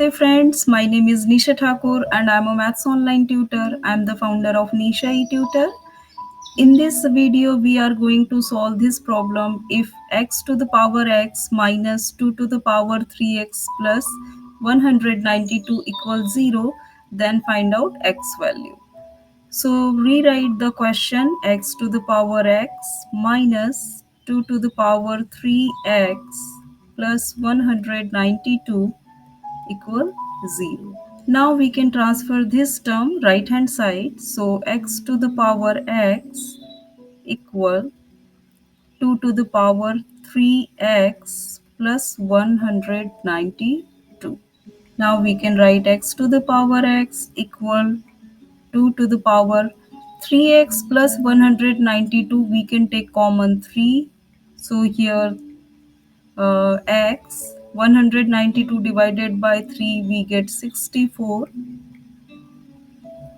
Namaste friends, my name is Nisha Thakur and I'm a maths online tutor. I'm the founder of Nisha e-tutor. In this video, we are going to solve this problem if x to the power x minus 2 to the power 3x plus 192 equals 0, then find out x value. So rewrite the question x to the power x minus 2 to the power 3x plus 192 equal 0. Now we can transfer this term right hand side. So x to the power x equal 2 to the power 3x plus 192. Now we can write x to the power x equal 2 to the power 3x plus 192. We can take common 3. So here x 192 divided by 3 we get 64,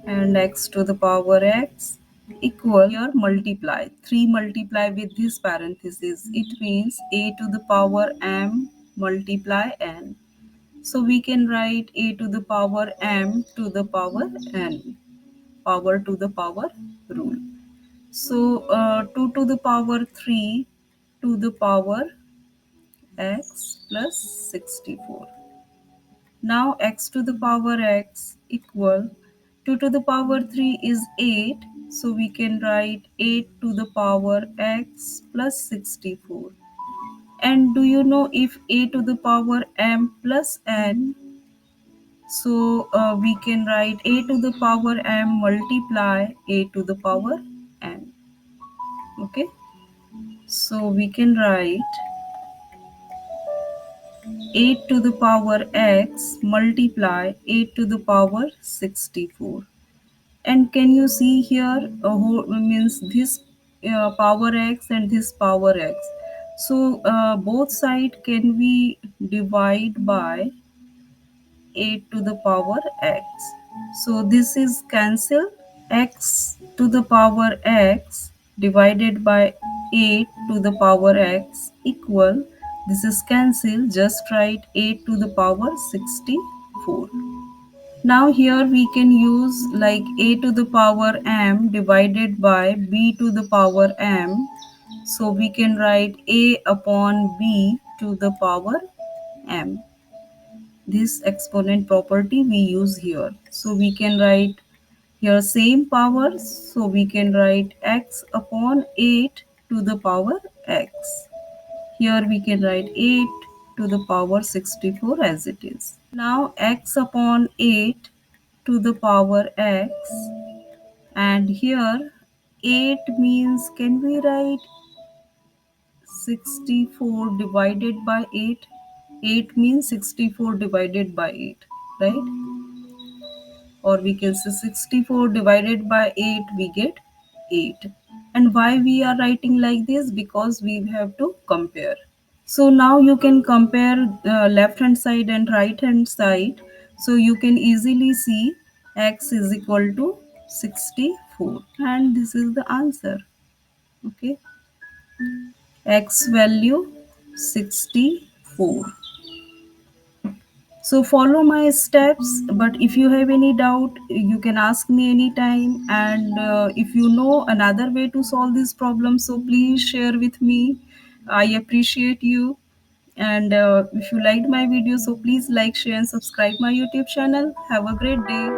and x to the power x equal, here multiply 3 multiply with this parenthesis, it means a to the power m multiply n. So we can write a to the power m to the power n, power to the power rule. So 2 to the power 3 to the power x plus 64. Now x to the power x equal 2 to the power 3 is 8. So we can write 8 to the power x plus 64. And do you know if a to the power m plus n? So we can write a to the power m multiply a to the power n. Okay. So we can write 8 to the power x multiply 8 to the power 64. And can you see here means this power x and this power x. So both side can we divide by 8 to the power x. So this is cancel, x to the power x divided by 8 to the power x equal, this is cancel, just write 8 to the power 64. Now here we can use like a to the power m divided by b to the power m. So we can write a upon b to the power m. This exponent property we use here. So we can write here same powers. So we can write x upon 8 to the power x. Here we can write 8 to the power 64 as it is. Now x upon 8 to the power x, and here 8 means, can we write 64 divided by 8? 8 means 64 divided by 8, right? Or we can say 64 divided by 8 we get 8. And why we are writing like this? Because we have to compare. So now you can compare left hand side and right hand side. So you can easily see x is equal to 64, and this is the answer. Okay, x value 64. So follow my steps, but if you have any doubt, you can ask me anytime. And if you know another way to solve this problem, so please share with me. I appreciate you. And if you liked my video, so please like, share, and subscribe my YouTube channel. Have a great day.